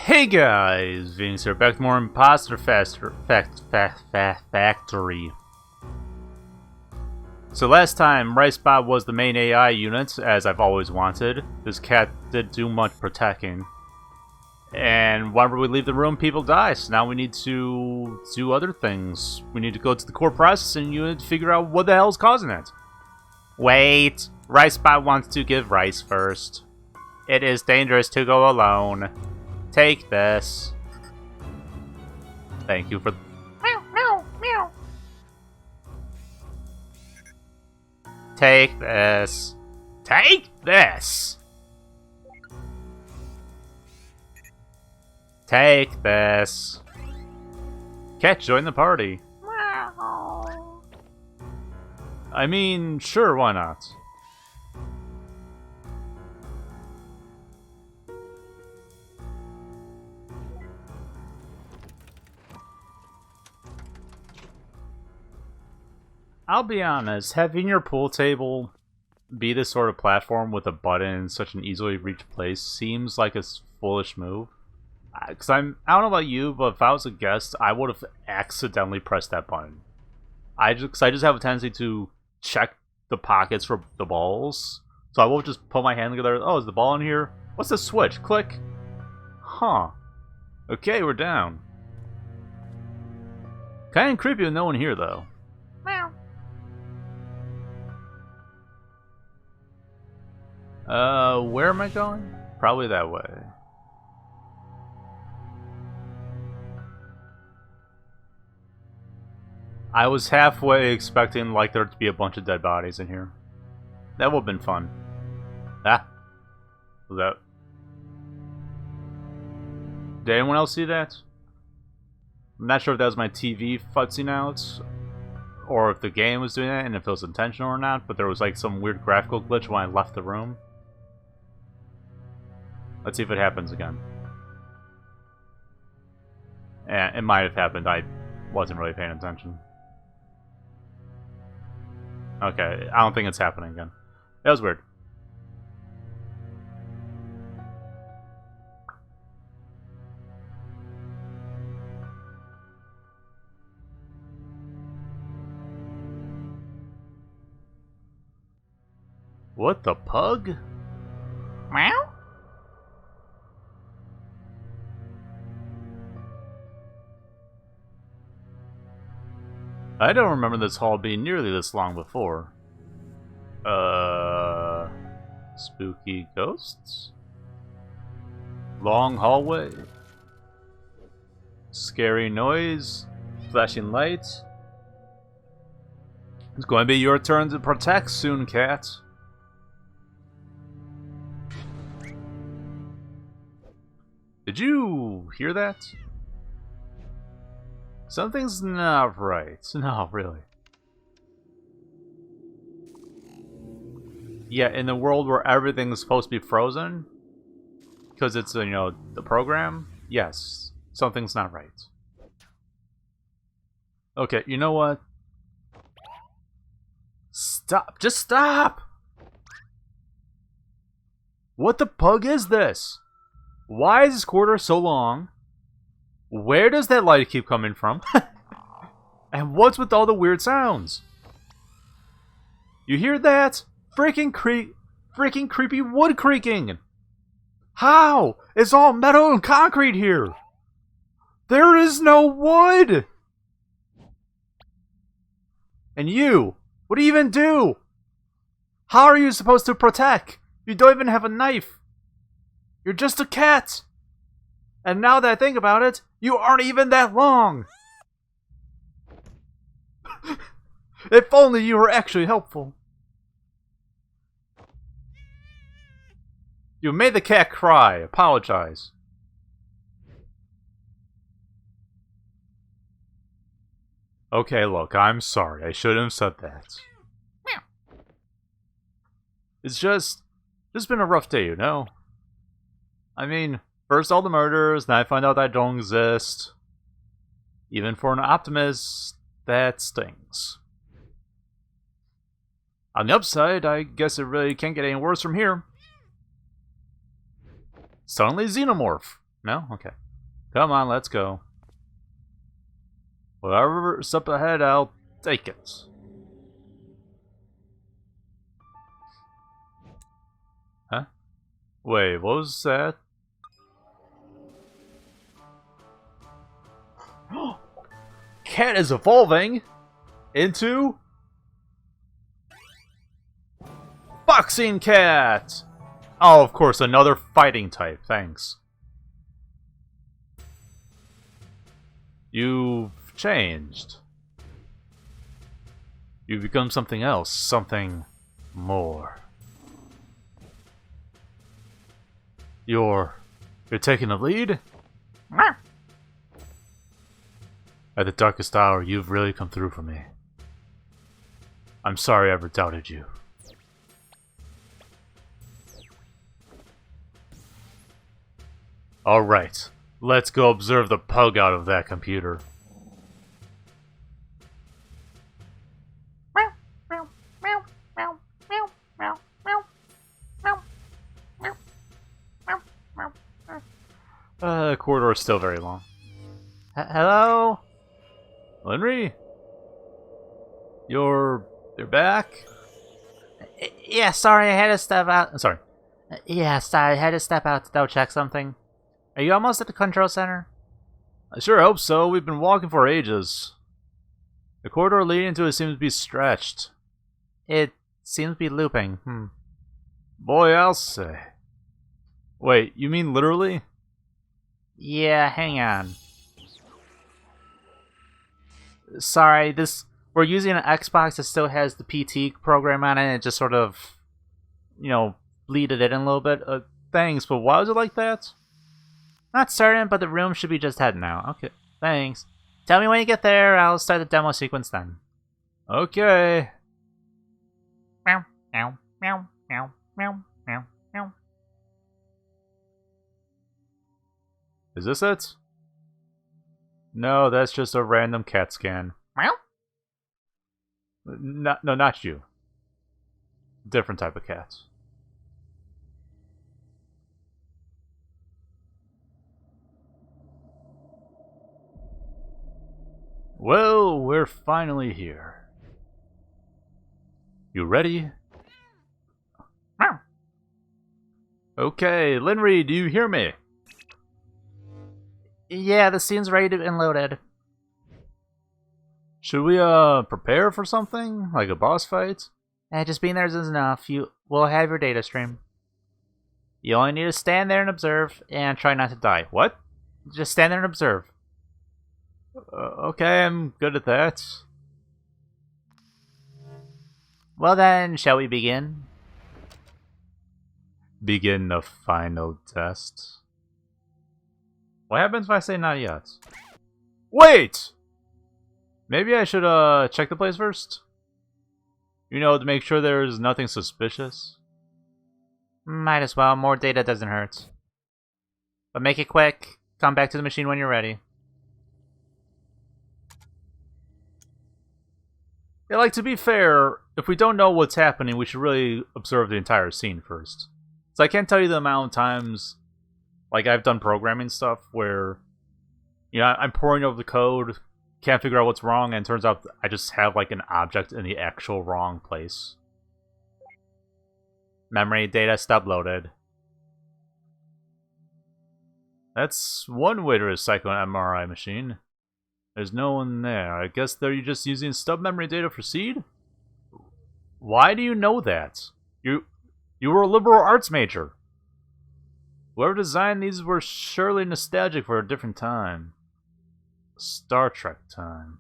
Hey guys, Venixk here, back to more Imposter Factory. So last time, RiceBot was the main AI unit, as I've always wanted. This cat did do much protecting. And whenever we leave the room, people die, so now we need to do other things. We need to go to the core processing unit to figure out what the hell is causing it. Wait, RiceBot wants to give rice first. It is dangerous to go alone. Take this. Thank you for... Meow, meow, meow. Take this. Take this. Take this. Cat, join the party. I mean, sure, why not? I'll be honest, having your pool table be this sort of platform with a button in such an easily reached place seems like a foolish move. Because I don't know about you, but if I was a guest, I would have accidentally pressed that button. I just have a tendency to check the pockets for the balls. So I won't just put my hand together. Oh, is the ball in here? What's the switch? Click. Huh. Okay, we're down. Kinda creepy with no one here, though. Meow. Where am I going? Probably that way. I was halfway expecting like there to be a bunch of dead bodies in here. That would have been fun. Ah. Was that... Did anyone else see that? I'm not sure if that was my TV futzing out, or if the game was doing that, and if it was intentional or not, but there was like some weird graphical glitch when I left the room. Let's see if it happens again. Yeah, it might have happened. I wasn't really paying attention. Okay, I don't think it's happening again. That was weird. What the pug? Meow? I don't remember this hall being nearly this long before. Spooky ghosts? Long hallway? Scary noise? Flashing lights? It's going to be your turn to protect soon, cat. Did you hear that? Something's not right. No, really. Yeah, in the world where everything's supposed to be frozen, because it's, you know, the program, yes, something's not right. Okay, you know what? Stop! Just stop! What the pug is this? Why is this corridor so long? Where does that light keep coming from? And what's with all the weird sounds? You hear that? Freaking creepy wood creaking! How? It's all metal and concrete here! There is no wood! And you? What do you even do? How are you supposed to protect? You don't even have a knife! You're just a cat! And now that I think about it, you aren't even that long! If only you were actually helpful. You made the cat cry. Apologize. Okay, look, I'm sorry. I shouldn't have said that. It's just been a rough day, you know? I mean, first all the murders, then I find out that I don't exist. Even for an optimist, that stings. On the upside, I guess it really can't get any worse from here. Suddenly Xenomorph. No? Okay. Come on, let's go. Whatever's up ahead, I'll take it. Huh? Wait, what was that? Cat is evolving into Boxing Cat! Oh, of course, another fighting type. Thanks. You've changed. You've become something else, something more. You're taking the lead? At the darkest hour, you've really come through for me. I'm sorry I ever doubted you. Alright, let's go observe the pug out of that computer. The corridor is still very long. Hello? Henry? You're back? Yeah, sorry, I had to step out. Sorry. Yeah, sorry, I had to step out to double check something. Are you almost at the control center? I sure hope so. We've been walking for ages. The corridor leading to it seems to be stretched. It seems to be looping. Boy, I'll say. Wait, you mean literally? Yeah, hang on. Sorry, we're using an Xbox that still has the PT program on it, and it just sort of, bleeded it in a little bit. Thanks, but why was it like that? Not certain, but the room should be just heading out. Okay, thanks. Tell me when you get there, I'll start the demo sequence then. Okay. Meow, meow, meow, meow, meow, meow, meow. Is this it? No, that's just a random cat scan. Meow? No, not you. Different type of cat. Well, we're finally here. You ready? Meow. Okay, Linry, do you hear me? Yeah, the scene's ready to be loaded. Should we, prepare for something? Like a boss fight? Just being there is enough. We'll have your data stream. You only need to stand there and observe, and try not to die. What? Just stand there and observe. Okay, I'm good at that. Well then, shall we begin? Begin the final test. What happens if I say not yet? Wait! Maybe I should, check the place first? To make sure there's nothing suspicious? Might as well. More data doesn't hurt. But make it quick. Come back to the machine when you're ready. Yeah, like, to be fair, if we don't know what's happening, we should really observe the entire scene first. So I can't tell you the amount of times, like, I've done programming stuff where, I'm poring over the code, can't figure out what's wrong, and it turns out I just have, like, an object in the actual wrong place. Memory data stub loaded. That's one way to recycle an MRI machine. There's no one there. I guess they're just using stub memory data for seed? Why do you know that? You were a liberal arts major. Whoever designed these were surely nostalgic for a different time. Star Trek time.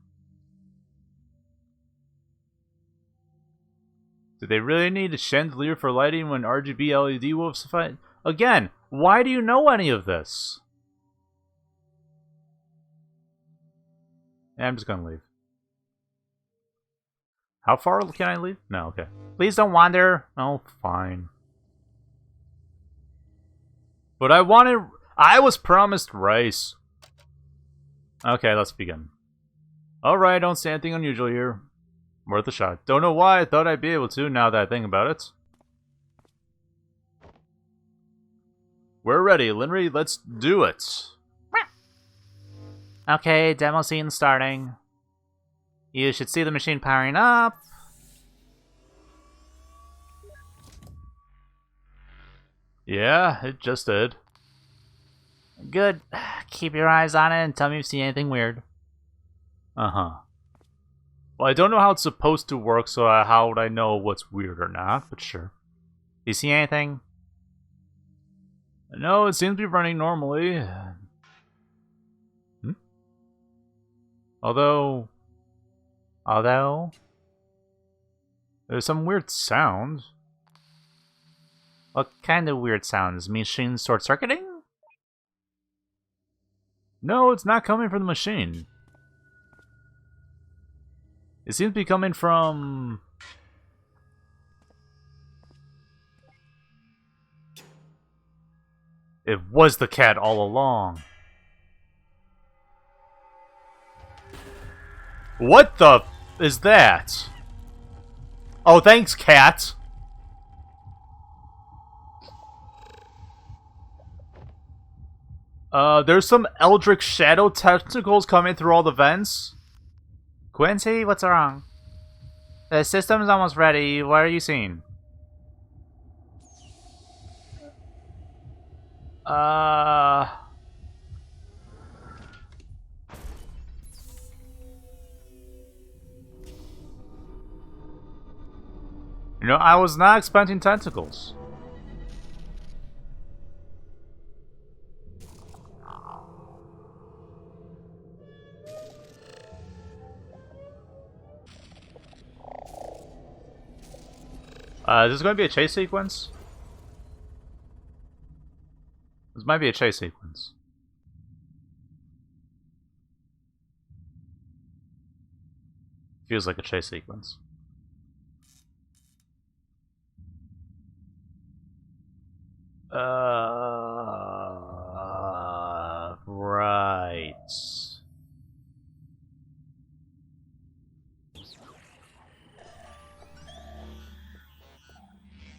Did they really need a chandelier for lighting when RGB LED wolves fight? Again, why do you know any of this? Yeah, I'm just gonna leave. How far can I leave? No, okay. Please don't wander. Oh, fine. But I was promised rice. Okay, let's begin. Alright, don't say anything unusual here. Worth a shot. Don't know why I thought I'd be able to, now that I think about it. We're ready, Linry. Let's do it. Okay, demo scene starting. You should see the machine powering up. Yeah, it just did. Good. Keep your eyes on it and tell me if you see anything weird. Uh-huh. Well, I don't know how it's supposed to work, so how would I know what's weird or not, but sure. Do you see anything? No, it seems to be running normally. Although... There's some weird sound. What kind of weird sounds? Machine short-circuiting? No, it's not coming from the machine. It seems to be coming from... It was the cat all along. What the is that? Oh, thanks, cat. There's some Eldritch Shadow tentacles coming through all the vents. Quincy, what's wrong? The system's almost ready. What are you seeing? You know, I was not expecting tentacles. Is this going to be a chase sequence? This might be a chase sequence. Feels like a chase sequence. Right.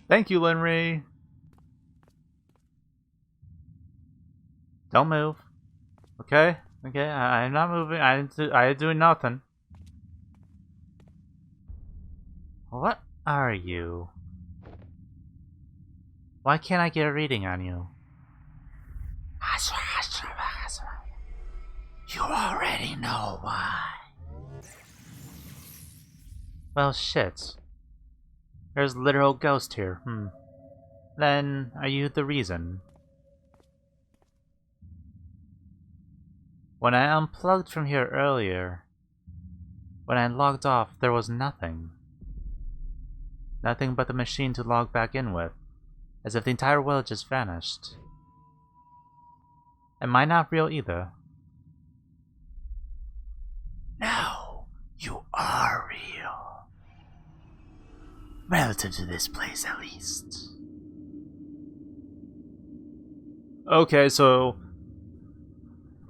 Thank you, Linry. Don't move. Okay? Okay, I'm not moving. I'm doing nothing. What are you? Why can't I get a reading on you? You already know why. Well, shit. There's a literal ghost here. Then, are you the reason? When I unplugged from here earlier, when I logged off, there was nothing. Nothing but the machine to log back in with, as if the entire world just vanished. Am I not real either? No, you are real. Relative to this place, at least. Okay, so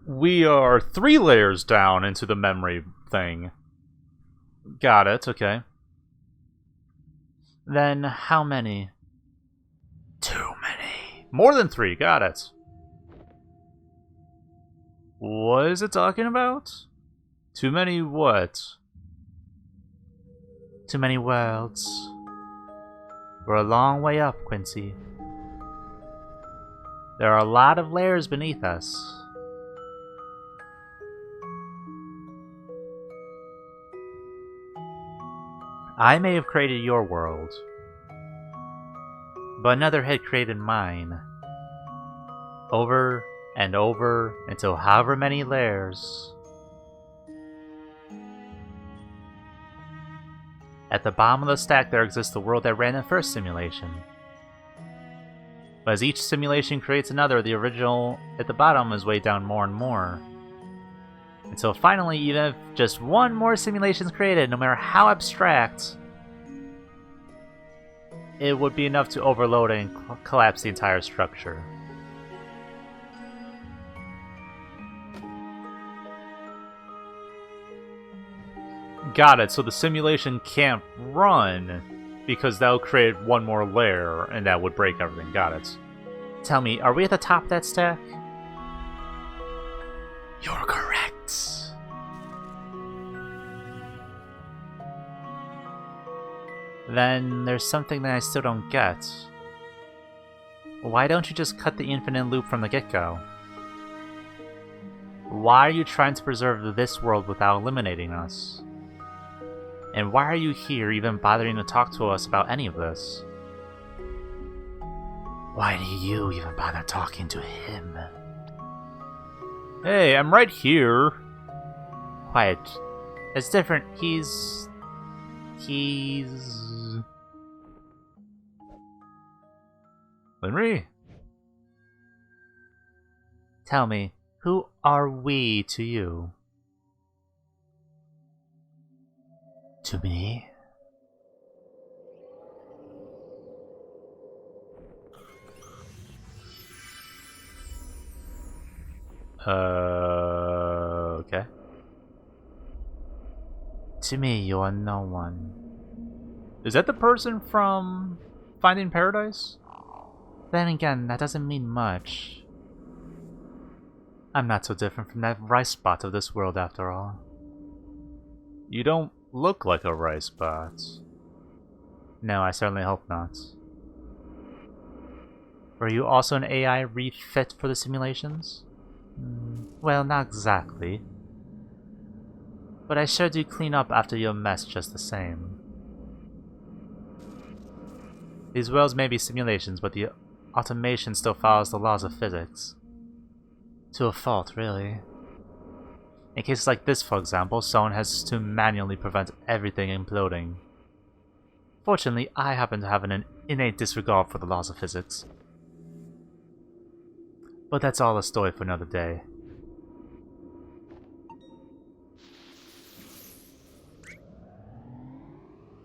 we are 3 layers down into the memory thing. Got it, okay. Then how many? Too many. More than 3, got it. What is it talking about? Too many what? Too many worlds. We're a long way up, Quincy. There are a lot of layers beneath us. I may have created your world, but another had created mine. Over and over until however many layers. At the bottom of the stack there exists the world that ran in the first simulation. But as each simulation creates another, the original at the bottom is weighed down more and more. Until finally, even if just one more simulation is created, no matter how abstract, it would be enough to overload and collapse the entire structure. Got it, so the simulation can't run because that would create one more layer and that would break everything. Got it. Tell me, are we at the top of that stack? You're correct. Then there's something that I still don't get. Why don't you just cut the infinite loop from the get-go? Why are you trying to preserve this world without eliminating us? And why are you here even bothering to talk to us about any of this? Why do you even bother talking to him? Hey, I'm right here. Quiet. It's different. He's... Linry? Tell me, who are we to you? To me? Okay. To me, you are no one. Is that the person from Finding Paradise? Then again, that doesn't mean much. I'm not so different from that rice spot of this world after all. You don't look like a rice spot. No, I certainly hope not. Were you also an AI refit for the simulations? Well, not exactly. But I sure do clean up after your mess just the same. These worlds may be simulations, but the automation still follows the laws of physics. To a fault, really. In cases like this, for example, someone has to manually prevent everything imploding. Fortunately, I happen to have an innate disregard for the laws of physics. But that's all a story for another day.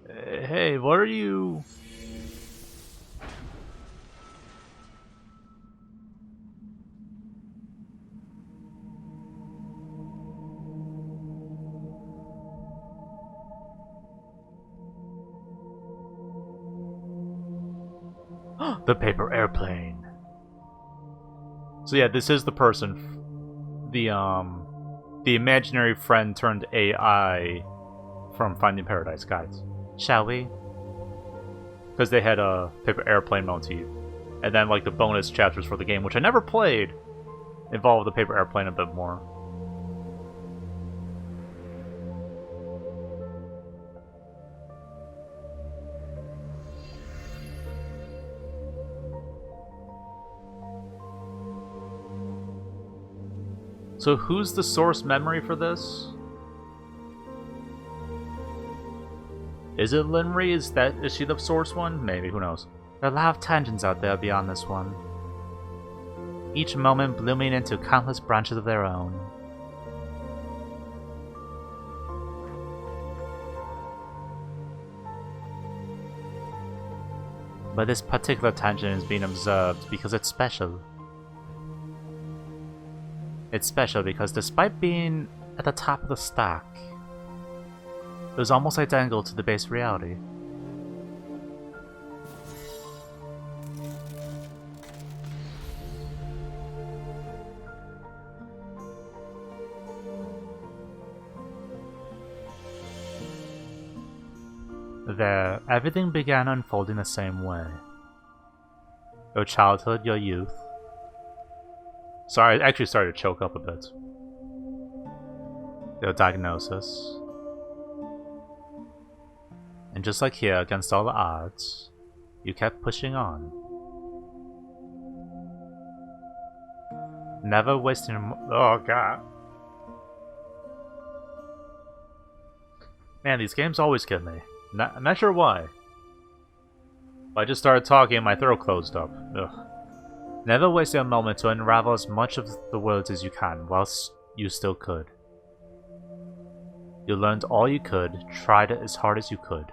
Hey, what are you... The paper airplane. So yeah, this is the person, the imaginary friend turned AI from Finding Paradise, guys. Shall we? Because they had a paper airplane motif, and then like the bonus chapters for the game, which I never played, involved the paper airplane a bit more. So who's the source memory for this? Is it Linry? Is she the source one? Maybe, who knows. There are a lot of tangents out there beyond this one. Each moment blooming into countless branches of their own. But this particular tangent is being observed because it's special. It's special because despite being at the top of the stack, it was almost identical to the base reality. There, everything began unfolding the same way. Your childhood, your youth. Sorry, I actually started to choke up a bit. Your diagnosis. And just like here, against all the odds, you kept pushing on. Never wasting oh god. Man, these games always get me. I'm not sure why. I just started talking and my throat closed up. Ugh. Never wasting a moment to unravel as much of the words as you can, whilst you still could. You learned all you could, tried it as hard as you could.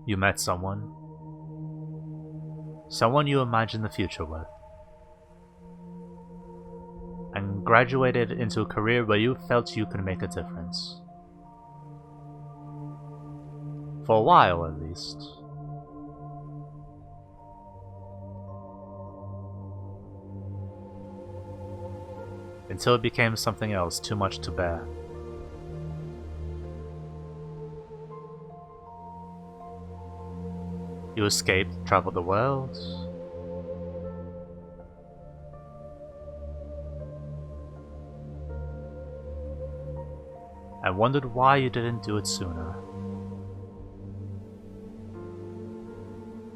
You met someone. Someone you imagined the future with. And graduated into a career where you felt you could make a difference. For a while, at least. until it became something else too much to bear. You escaped, traveled the world, and wondered why you didn't do it sooner.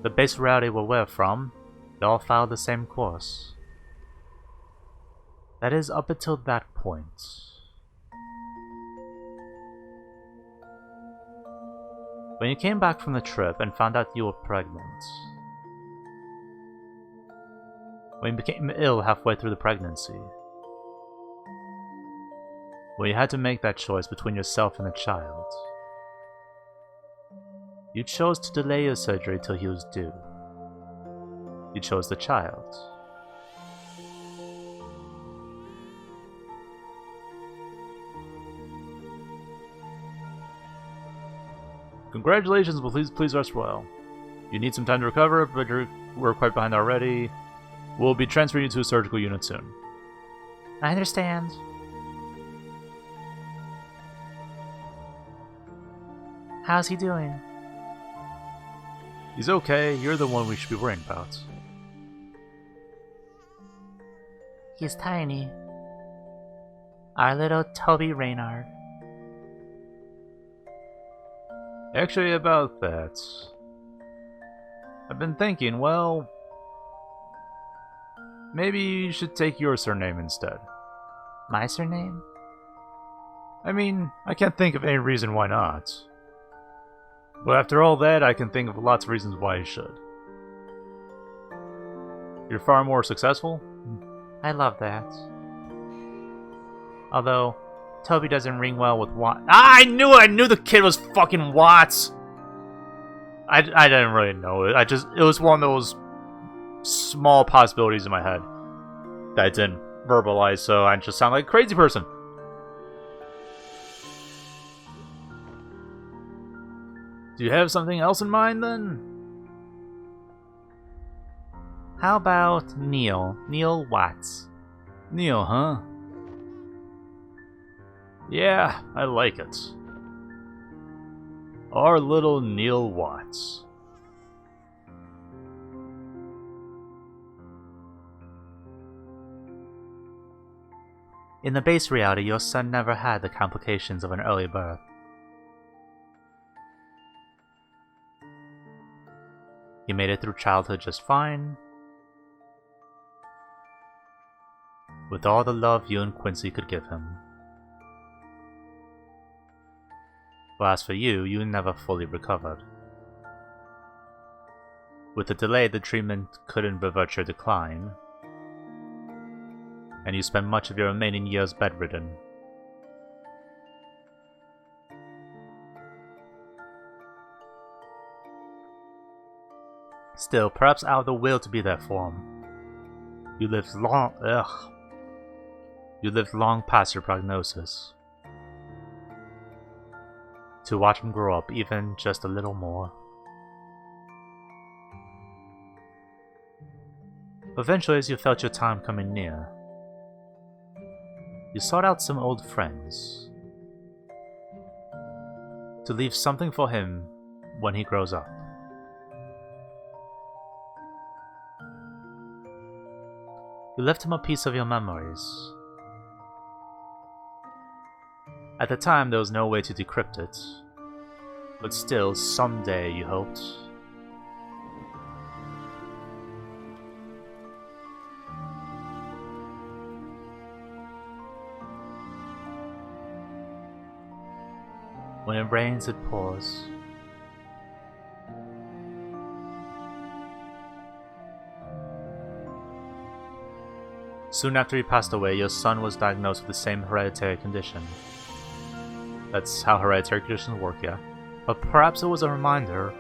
The base reality we're from, they all followed the same course. That is, up until that point. When you came back from the trip and found out you were pregnant. When you became ill halfway through the pregnancy. When you had to make that choice between yourself and a child. You chose to delay your surgery till he was due. You chose the child. Congratulations, but please rest well. You need some time to recover, but we're quite behind already. We'll be transferring you to a surgical unit soon. I understand. How's he doing? He's okay. You're the one we should be worrying about. He's tiny. Our little Toby Reynard. Actually, about that, I've been thinking, well, maybe you should take your surname instead. My surname? I mean, I can't think of any reason why not. But after all that, I can think of lots of reasons why you should. You're far more successful? I love that. Although, Toby doesn't ring well with Watts. Ah, I knew the kid was fucking Watts! I didn't really know it. It was one of those small possibilities in my head that I didn't verbalize, so I just sound like a crazy person. Do you have something else in mind, then? How about Neil? Neil Watts. Neil, huh? Yeah, I like it. Our little Neil Watts. In the base reality, your son never had the complications of an early birth. He made it through childhood just fine, with all the love you and Quincy could give him. But as for you, you never fully recovered. With the delay, the treatment couldn't revert your decline, and you spent much of your remaining years bedridden. Still, perhaps out of the will to be there for him, you lived long past your prognosis. To watch him grow up even just a little more. Eventually, as you felt your time coming near, you sought out some old friends to leave something for him when he grows up. You left him a piece of your memories. At the time, there was no way to decrypt it, but still, someday, you hoped. When it rains, it pours. Soon after he passed away, your son was diagnosed with the same hereditary condition. That's how hereditary conditions work, yeah. But perhaps it was a reminder...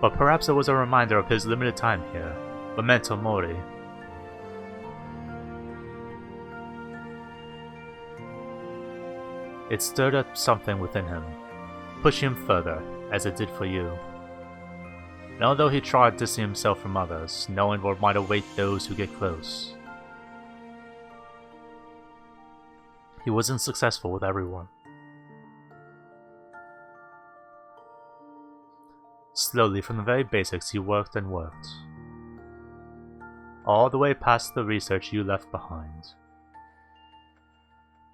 But perhaps it was a reminder of his limited time here. Memento mori. It stirred up something within him, pushing him further, as it did for you. And although he tried distancing himself from others, knowing what might await those who get close, he wasn't successful with everyone. Slowly, from the very basics, he worked and worked. All the way past the research you left behind.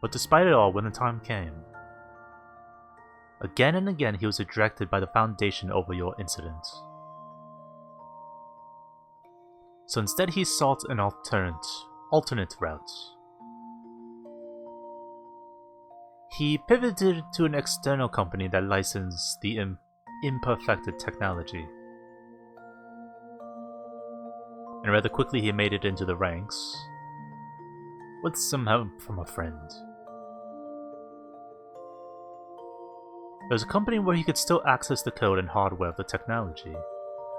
But despite it all, when the time came, again and again he was ejected by the Foundation over your incident. So instead he sought an alternate route. He pivoted to an external company that licensed the imperfected technology. And rather quickly he made it into the ranks, with some help from a friend. There was a company where he could still access the code and hardware of the technology.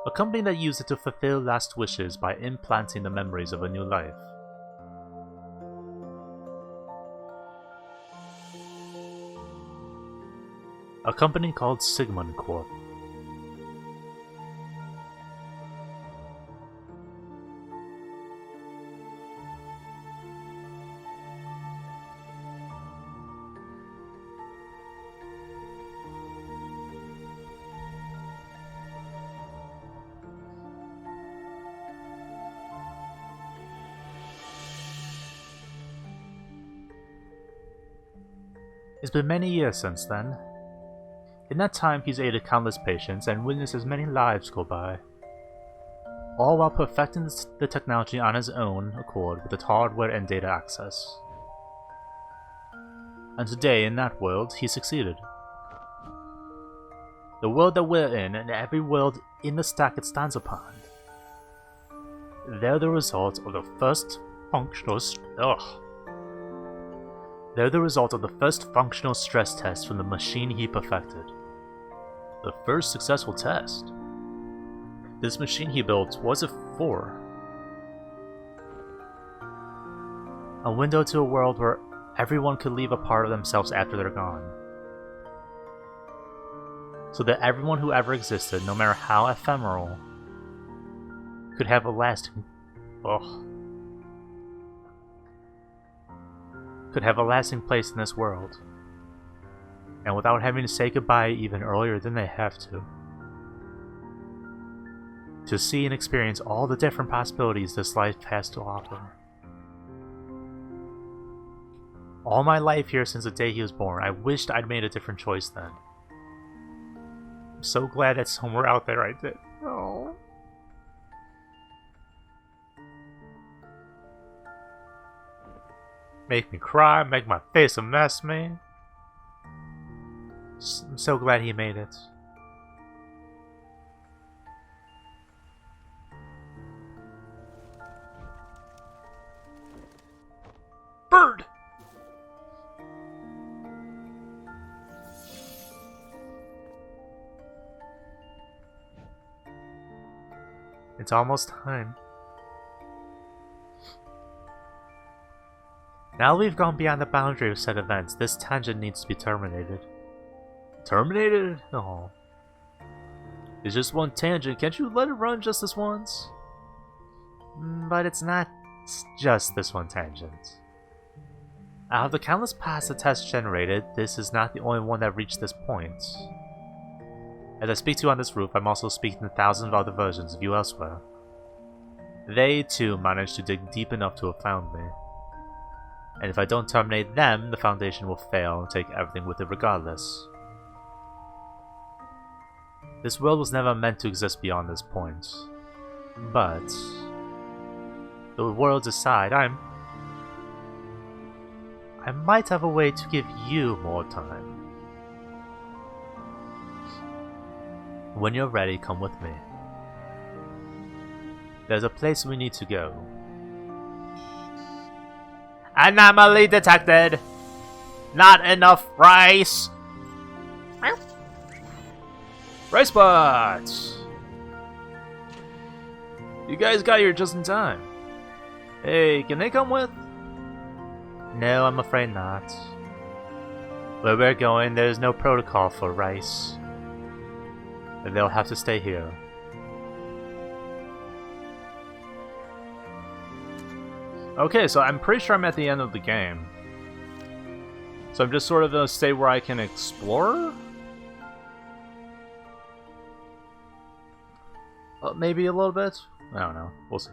A company that used it to fulfill last wishes by implanting the memories of a new life. A company called Sigmund Corp. It's been many years since then. In that time, he's aided countless patients and witnessed as many lives go by, all while perfecting the technology on his own accord with its hardware and data access. And today, in that world, he succeeded. The world that we're in, and every world in the stack it stands upon, they're the result of the first functional stress test from the machine he perfected. The first successful test. This machine he built was for a window to a world where everyone could leave a part of themselves after they're gone. So that everyone who ever existed, no matter how ephemeral, could have a lasting place in this world, and without having to say goodbye even earlier than they have to see and experience all the different possibilities this life has to offer. All my life here since the day he was born, I wished I'd made a different choice then. I'm so glad that somewhere out there I did. Oh. Make me cry, make my face a mess, man. I'm so glad he made it. Bird! It's almost time. Now we've gone beyond the boundary of said events, this tangent needs to be terminated. Terminated? Oh. It's just one tangent, can't you let it run just this once? But it's not just this one tangent. Out of the countless paths the test generated, this is not the only one that reached this point. As I speak to you on this roof, I'm also speaking to thousands of other versions of you elsewhere. They, too, managed to dig deep enough to have found me. And if I don't terminate them, the Foundation will fail and take everything with it regardless. This world was never meant to exist beyond this point. But the worlds aside, I might have a way to give you more time. When you're ready, come with me. There's a place we need to go. Anomaly detected! Not enough rice! Rice bots! You guys got here just in time. Hey, can they come with? No, I'm afraid not. Where we're going, there's no protocol for rice. They'll have to stay here. Okay, so I'm pretty sure I'm at the end of the game. So I'm just sort of in a state where I can explore? Maybe a little bit? I don't know. We'll see.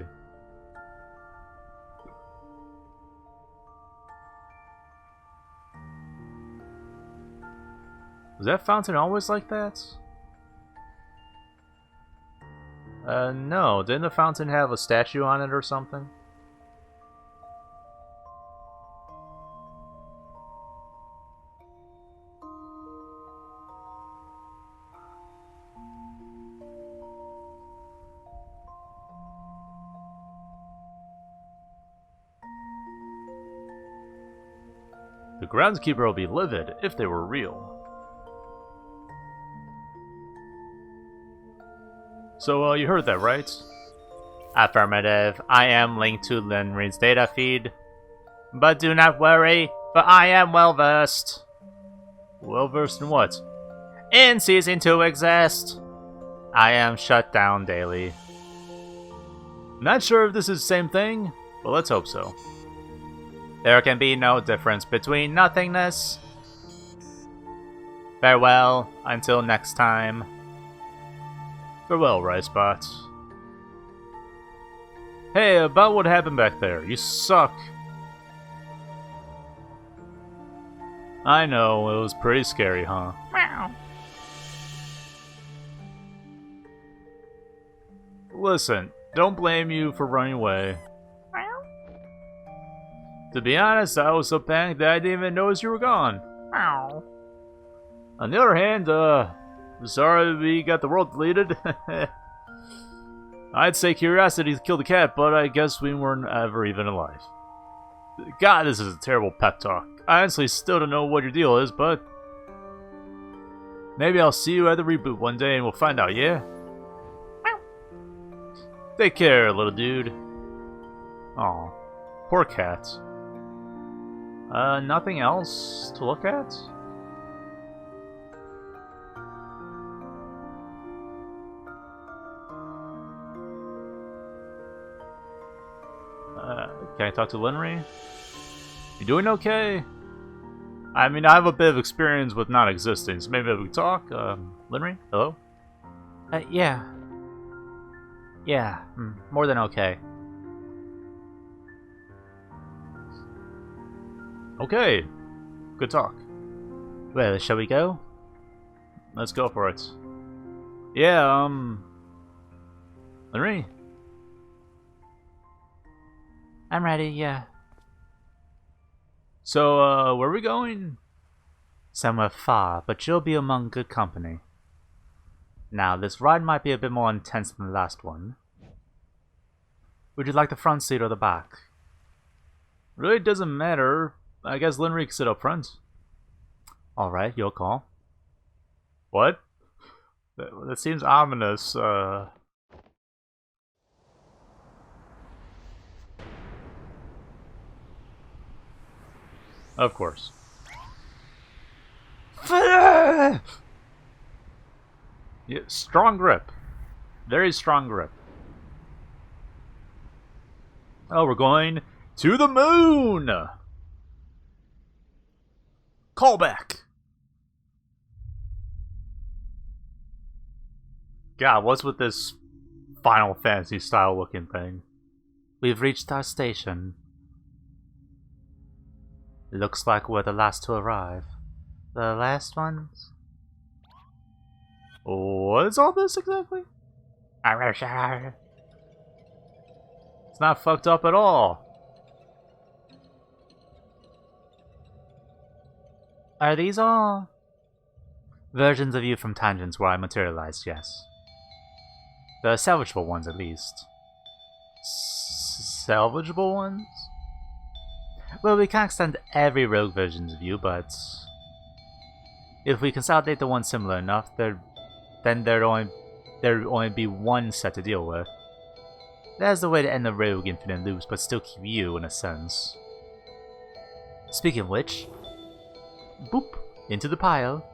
Was that fountain always like that? No. Didn't the fountain have a statue on it or something? The groundskeeper will be livid if they were real. So, you heard that, right? Affirmative. I am linked to Lenry's data feed. But do not worry, for I am well-versed. Well-versed in what? In ceasing to exist. I am shut down daily. Not sure if this is the same thing, but let's hope so. There can be no difference between nothingness. Farewell, until next time. Farewell, Ricebot. Hey, about what happened back there. You suck. I know, it was pretty scary, huh? Meow. Listen, don't blame you for running away. To be honest, I was so panicked that I didn't even notice you were gone. Meow. On the other hand, sorry we got the world deleted. I'd say curiosity killed the cat, but I guess we weren't ever even alive. God, this is a terrible pep talk. I honestly still don't know what your deal is, but maybe I'll see you at the reboot one day and we'll find out, yeah? Meow. Take care, little dude. Aw, poor cat. Nothing else to look at? Can I talk to Lenry? You doing okay? I mean, I have a bit of experience with not existing, so maybe we can talk. Lenry? Hello? Yeah. Yeah, more than okay. Okay. Good talk. Well, shall we go? Let's go for it. Yeah, Lenry? I'm ready, yeah. So, where are we going? Somewhere far, but you'll be among good company. Now, this ride might be a bit more intense than the last one. Would you like the front seat or the back? Really doesn't matter. I guess Lenry can sit up front. Alright, your call. What? That seems ominous, Of course. Yeah, strong grip. Very strong grip. Oh, we're going to the moon! Callback! God, what's with this Final Fantasy style looking thing? We've reached our station. Looks like we're the last to arrive. The last ones? What is all this exactly? It's not fucked up at all. Are these all versions of you from tangents where I materialized? Yes. The salvageable ones, at least. Salvageable ones? Well, we can't extend every rogue version of you, but if we consolidate the ones similar enough, then there'd only be one set to deal with. That's the way to end the rogue infinite loops, but still keep you in a sense. Speaking of which, boop, into the pile.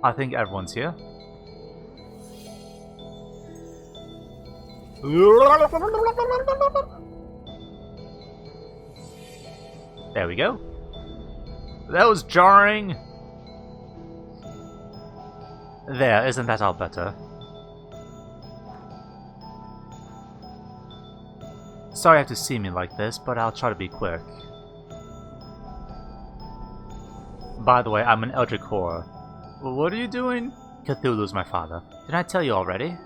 I think everyone's here. There we go. That was jarring. There, isn't that all better? Sorry you have to see me like this, but I'll try to be quick. By the way, I'm an Eldritch Horror. What are you doing? Cthulhu's my father. Didn't I tell you already?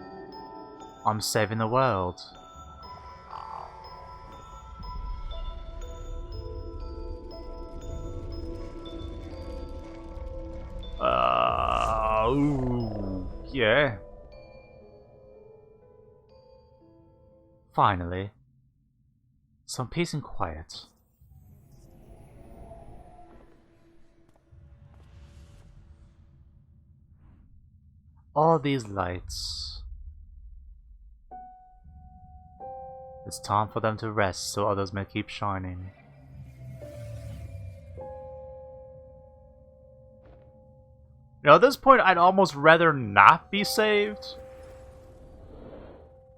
I'm saving the world. Ooh, yeah. Finally. Some peace and quiet. All these lights. It's time for them to rest so others may keep shining. You know, at this point, I'd almost rather not be saved.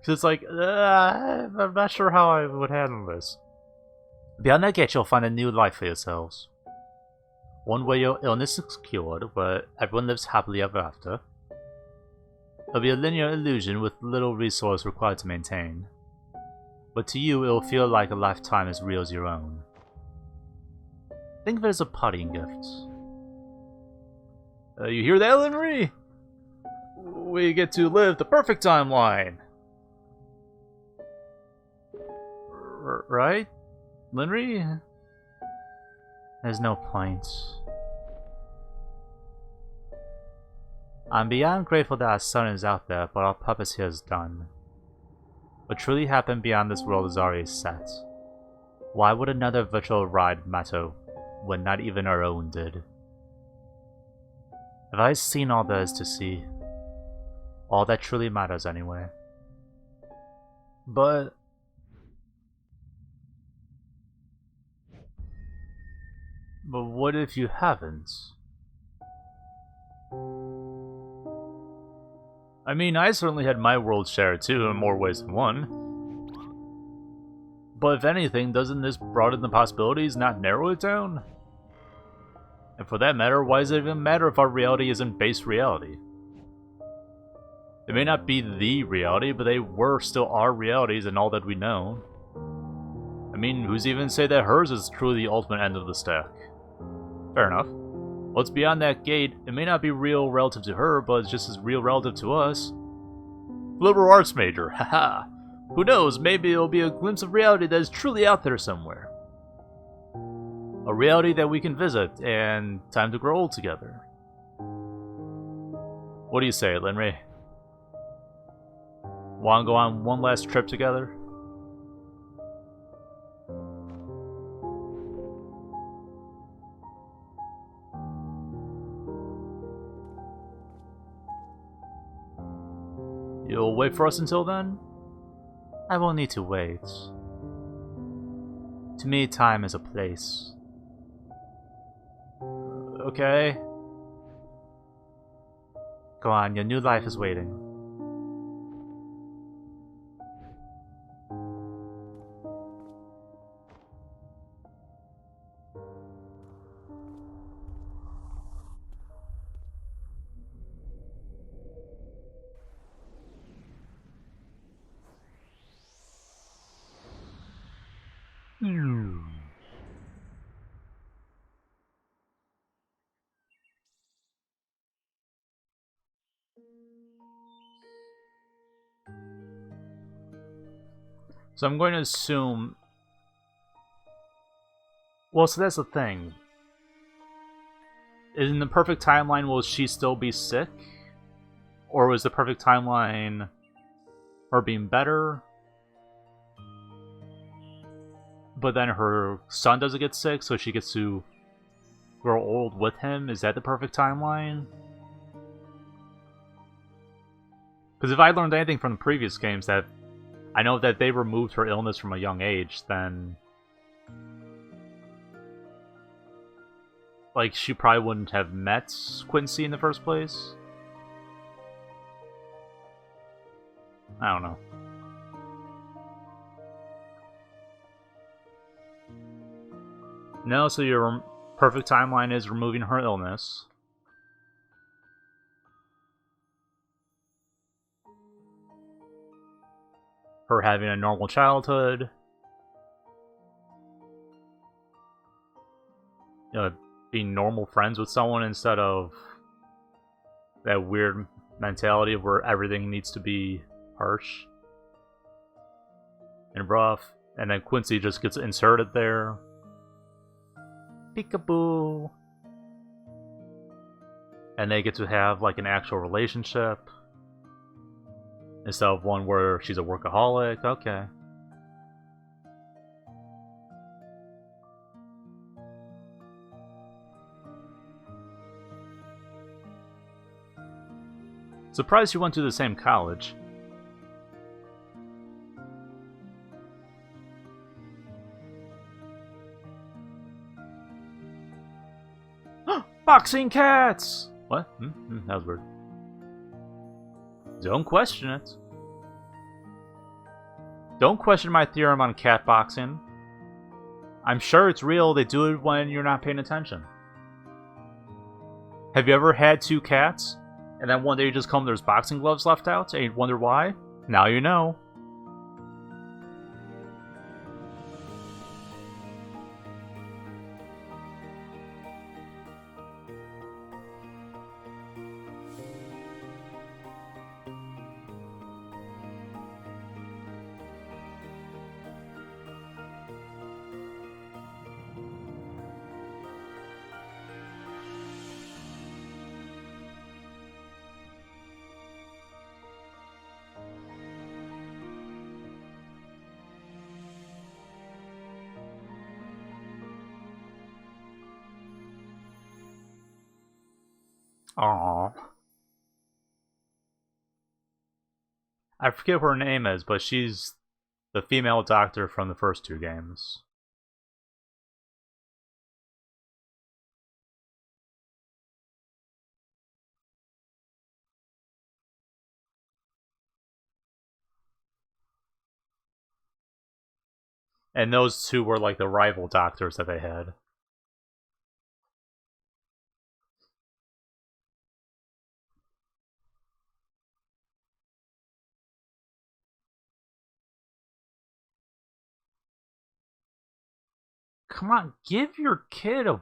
Because it's like, I'm not sure how I would handle this. Beyond that gate, you'll find a new life for yourselves. One where your illness is cured, where everyone lives happily ever after. It'll be a linear illusion with little resource required to maintain. But to you, it'll feel like a lifetime as real as your own. Think of it as a parting gift. You hear that, Linry? We get to live the perfect timeline. Right? Linry? There's no point. I'm beyond grateful that our son is out there, but our purpose here is done. What truly happened beyond this world is already set. Why would another virtual ride matter when not even our own did? Have I seen all there is to see? All that truly matters anyway. But what if you haven't? I mean, I certainly had my world share too, in more ways than one. But if anything, doesn't this broaden the possibilities, not narrow it down? And for that matter, why does it even matter if our reality isn't base reality? It may not be the reality, but they were still our realities and all that we know. I mean, who's even to say that hers is truly the ultimate end of the stack? Fair enough. What's beyond that gate, it may not be real relative to her, but it's just as real relative to us. Liberal arts major, haha. Who knows, maybe it'll be a glimpse of reality that is truly out there somewhere. A reality that we can visit, and time to grow old together. What do you say, Linry? Want to go on one last trip together? You'll wait for us until then? I won't need to wait. To me, time is a place. Okay. Go on, your new life is waiting. So I'm going to assume... Well, so that's the thing. In the perfect timeline, will she still be sick? Or was the perfect timeline her being better? But then her son doesn't get sick, so she gets to grow old with him? Is that the perfect timeline? Because if I learned anything from the previous games, that I know that they removed her illness from a young age, then... like, she probably wouldn't have met Quincy in the first place? I don't know. No, so your perfect timeline is removing her illness. Her having a normal childhood. You know, being normal friends with someone instead of that weird mentality of where everything needs to be harsh and rough. And then Quincy just gets inserted there. Peekaboo. And they get to have like an actual relationship instead of one where she's a workaholic. Okay. Surprised you went to the same college. Boxing cats! What? That was weird. Don't question it. Don't question my theorem on cat boxing. I'm sure it's real. They do it when you're not paying attention. Have you ever had two cats, and then one day you just come, there's boxing gloves left out, and you wonder why? Now you know. Aww. I forget what her name is, but she's the female doctor from the first two games. And those two were like the rival doctors that they had. Come on, give your kid a...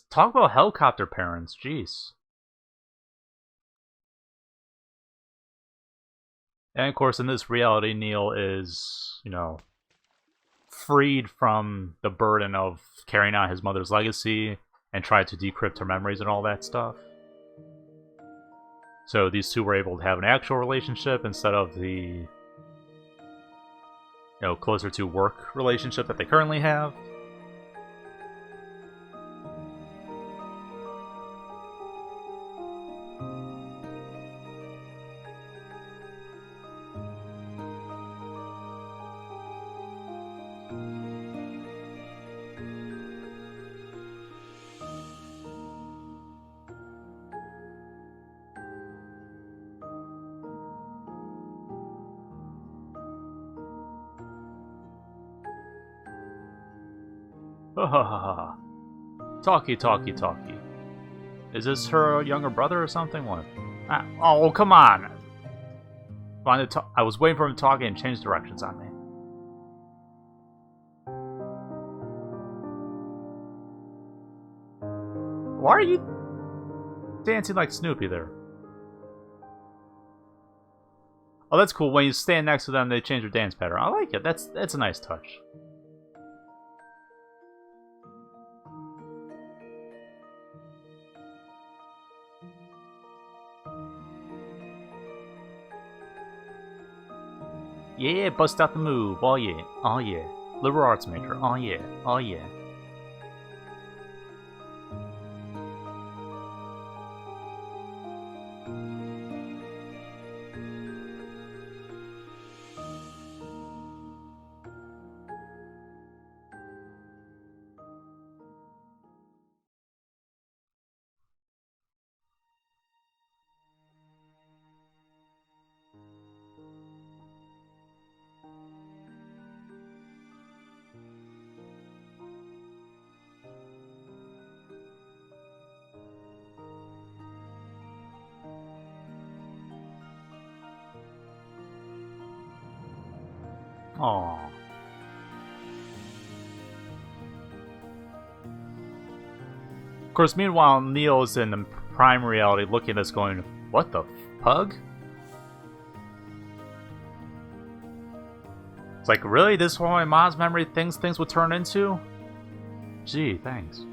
Talk about helicopter parents, jeez. And of course, in this reality, Neil is, you know, freed from the burden of carrying on his mother's legacy and tried to decrypt her memories and all that stuff. So these two were able to have an actual relationship instead of the, you know, closer to work relationship that they currently have. Talkie, talkie, talkie. Is this her younger brother or something? What? Oh, come on! I was waiting for him to talk and change directions on me. Why are you dancing like Snoopy there? Oh, that's cool. When you stand next to them, they change their dance pattern. I like it. That's a nice touch. Yeah, bust out the move. Oh yeah. Oh yeah. Liberal arts major. Oh yeah. Oh yeah. Aww. Of course, meanwhile, Neo's in the prime reality looking at us going, what the pug? It's like, really? This is what my mom's memory thinks things would turn into? Gee, thanks.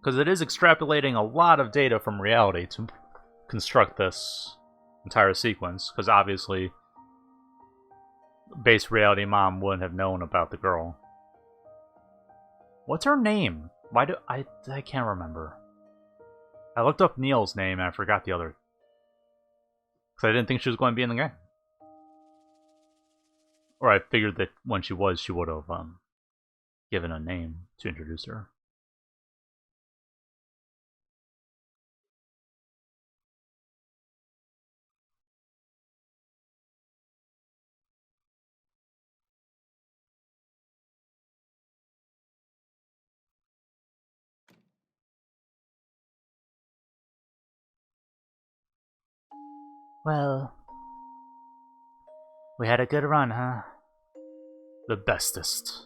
Because it is extrapolating a lot of data from reality to construct this entire sequence. Because obviously, base reality mom wouldn't have known about the girl. What's her name? Why do I can't remember. I looked up Neil's name and I forgot the other. Because I didn't think she was going to be in the game. Or I figured that when she was, she would have given a name to introduce her. Well, we had a good run, huh? The bestest.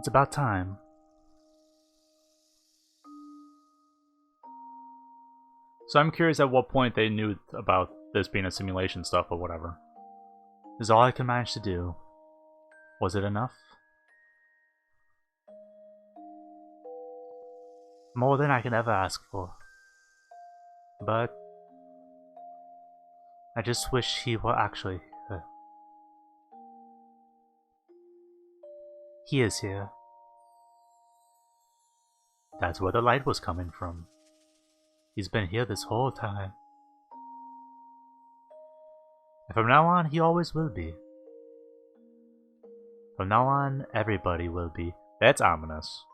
It's about time. So I'm curious at what point they knew about this being a simulation stuff or whatever. This is all I can manage to do. Was it enough? More than I can ever ask for. But I just wish he were actually here. He is here. That's where the light was coming from. He's been here this whole time. And from now on, he always will be. From now on, everybody will be. That's ominous.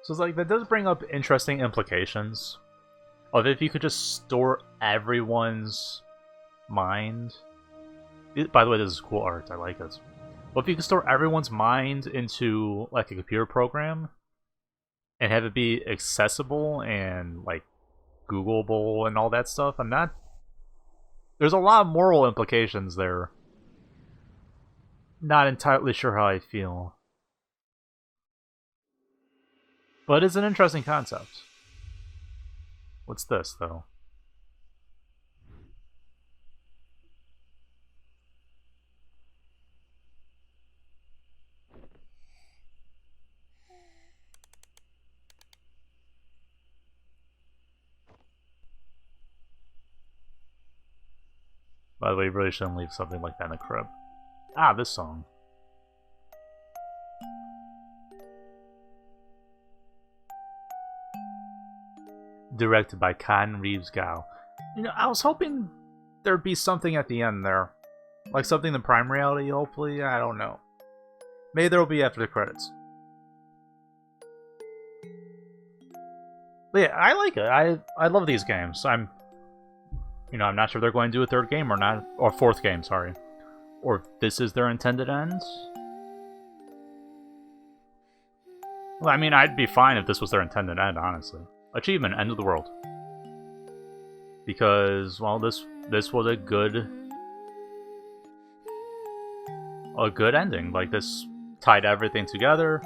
So it's like, that does bring up interesting implications of if you could just store everyone's mind. By the way, this is cool art, I like this. But if you could store everyone's mind into like a computer program and have it be accessible and like Googleable and all that stuff, there's a lot of moral implications there. Not entirely sure how I feel. But it's an interesting concept. What's this, though? By the way, you really shouldn't leave something like that in the crib. Ah, this song. Directed by Con Reeves Gao. You know, I was hoping there'd be something at the end there. Like something in Prime Reality, hopefully. I don't know. Maybe there'll be after the credits. But yeah, I like it. I love these games. I'm not sure they're going to do a third game or not. Or fourth game, sorry. Or if this is their intended end. Well, I mean, I'd be fine if this was their intended end, honestly. Achievement, end of the world. Because, well, this was a good ending. Like, this tied everything together.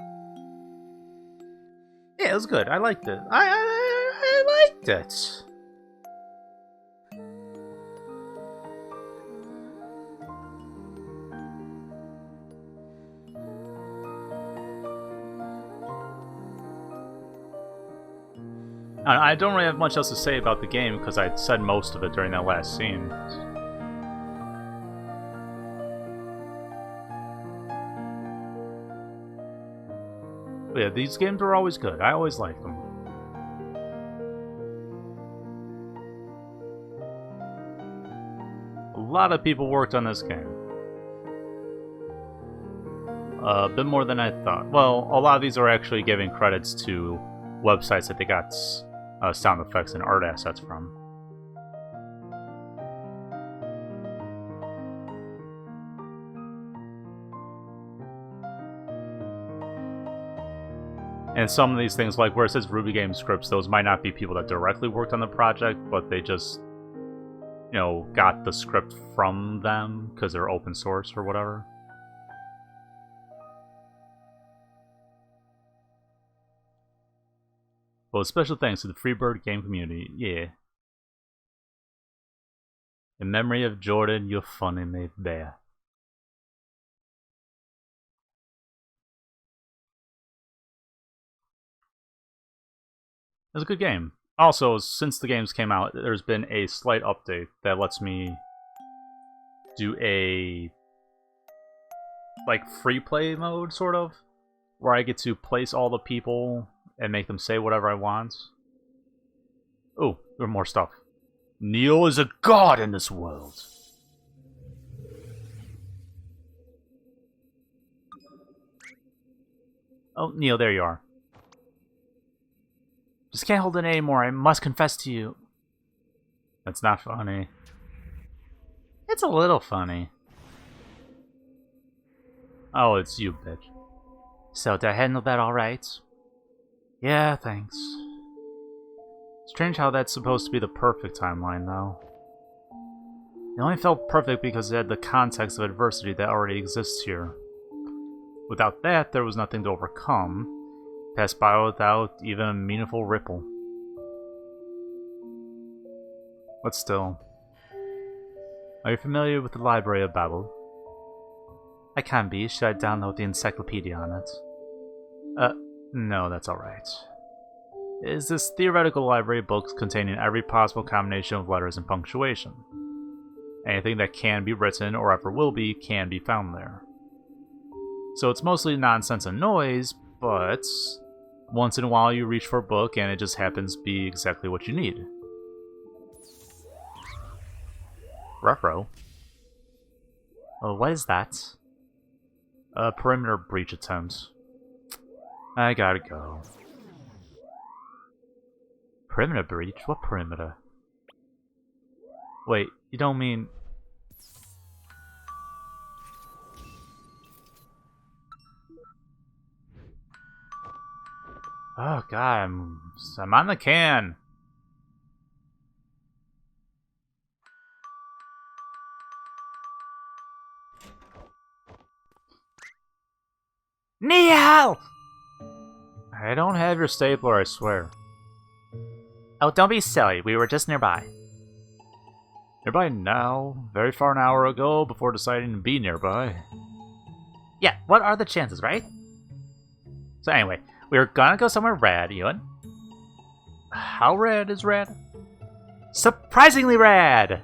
Yeah, it was good. I liked it. I liked it. I don't really have much else to say about the game because I said most of it during that last scene. Yeah, these games are always good. I always like them. A lot of people worked on this game. A bit more than I thought. Well, a lot of these are actually giving credits to websites that they got sound effects and art assets from. And some of these things, like where it says Ruby Game scripts, those might not be people that directly worked on the project, but they just, you know, got the script from them because they're open source or whatever. Well, special thanks to the Freebird game community, yeah. In memory of Jordan, you're funny, mate bear. It's a good game. Also, since the games came out, there's been a slight update that lets me do a like free play mode, sort of, where I get to place all the people and make them say whatever I want. Oh, there's more stuff. Neil is a god in this world. Oh, Neil, there you are. Just can't hold it anymore. I must confess to you. That's not funny. It's a little funny. Oh, it's you, bitch. So, did I handle that alright? Yeah, thanks. Strange how that's supposed to be the perfect timeline, though. It only felt perfect because it had the context of adversity that already exists here. Without that, there was nothing to overcome. Passed by without even a meaningful ripple. But still. Are you familiar with the Library of Babel? I can be. Should I download the encyclopedia on it? No, that's alright. It is this theoretical library of books containing every possible combination of letters and punctuation. Anything that can be written, or ever will be, can be found there. So it's mostly nonsense and noise, but once in a while you reach for a book and it just happens to be exactly what you need. Ruh-roh. Oh, what is that? A perimeter breach attempt. I gotta go. Perimeter breach? What perimeter? Wait, you don't mean... Oh god, I'm on the can. Neil! I don't have your stapler, I swear. Oh, don't be silly. We were just nearby. Nearby now? Very far an hour ago before deciding to be nearby. Yeah, what are the chances, right? So anyway, we were gonna go somewhere rad, Ewan. How rad is rad? Surprisingly rad!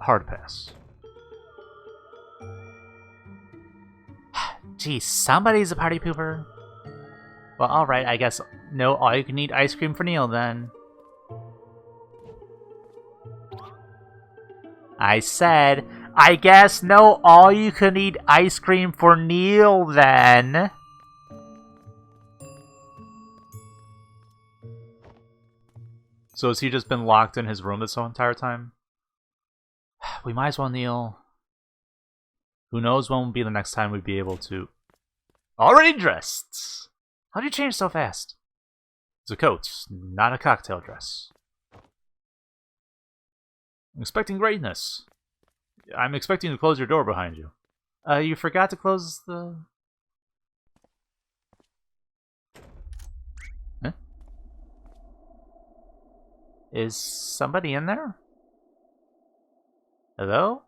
Hard pass. Geez, somebody's a party pooper. Well, alright, I guess no all-you-can-eat ice cream for Neil, then. I said, I guess no all-you-can-eat ice cream for Neil, then. So has he just been locked in his room this whole entire time? We might as well, Neil. Who knows when will be the next time we'd be able to... Already dressed! How'd you change so fast? It's a coat, not a cocktail dress. I'm expecting greatness. I'm expecting to close your door behind you. You forgot to close the... Huh? Is somebody in there? Hello?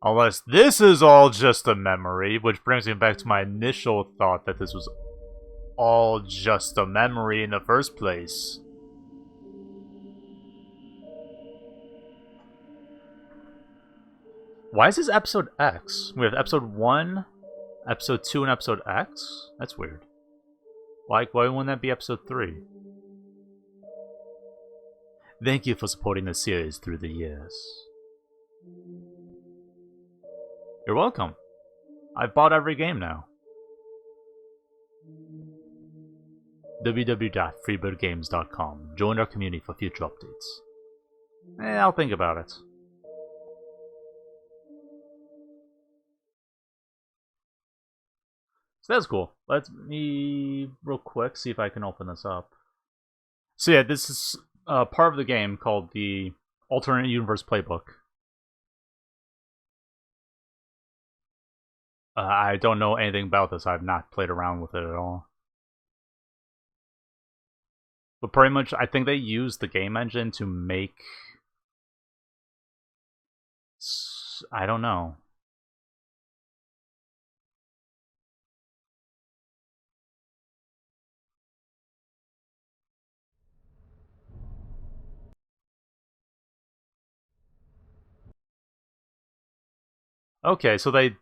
Unless this is all just a memory, which brings me back to my initial thought that this was all just a memory in the first place. Why is this episode X? We have episode 1, episode 2, and episode X? That's weird. Why wouldn't that be episode 3? Thank you for supporting the series through the years. You're welcome. I've bought every game now. www.freebirdgames.com. Join our community for future updates. I'll think about it. So that's cool. Let me, real quick, see if I can open this up. So yeah, this is part of the game called the Alternate Universe Playbook. I don't know anything about this. I've not played around with it at all. But pretty much, I think they use the game engine to make... I don't know. Okay, so they...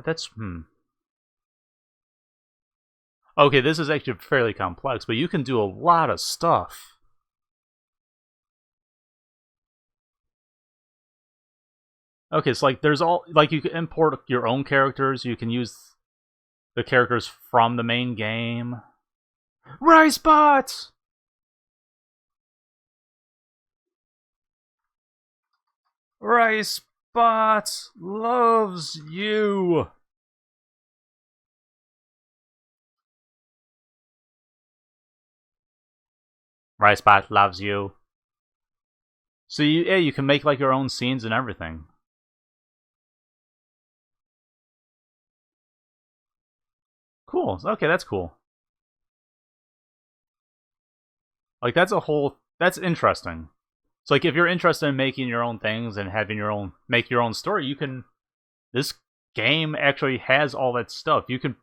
that's... Okay, this is actually fairly complex, but you can do a lot of stuff. Okay, so like there's all... Like you can import your own characters, you can use the characters from the main game. Ricebot! Ricebot loves you! Ricebot loves you. So you can make like your own scenes and everything. Cool. Okay, that's cool. Like that's interesting. So like if you're interested in making your own things and having make your own story, you can... This game actually has all that stuff. You can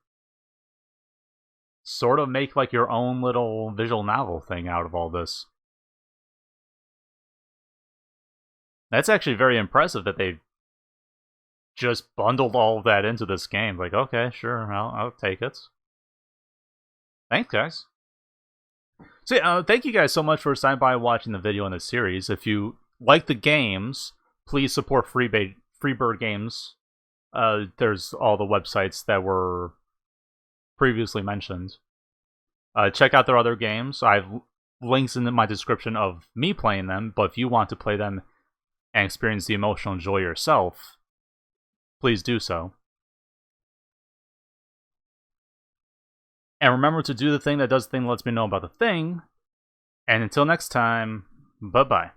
sort of make like your own little visual novel thing out of all this. That's actually very impressive that they just bundled all of that into this game. Like, okay, sure, I'll take it. Thanks, guys. So yeah, thank you guys so much for stopping by and watching the video on this series. If you like the games, please support Freebird Games. There's all the websites that were previously mentioned. Check out their other games. I have links in my description of me playing them, but if you want to play them and experience the emotional joy yourself, please do so. And remember to do the thing that does the thing that lets me know about the thing. And until next time, bye-bye.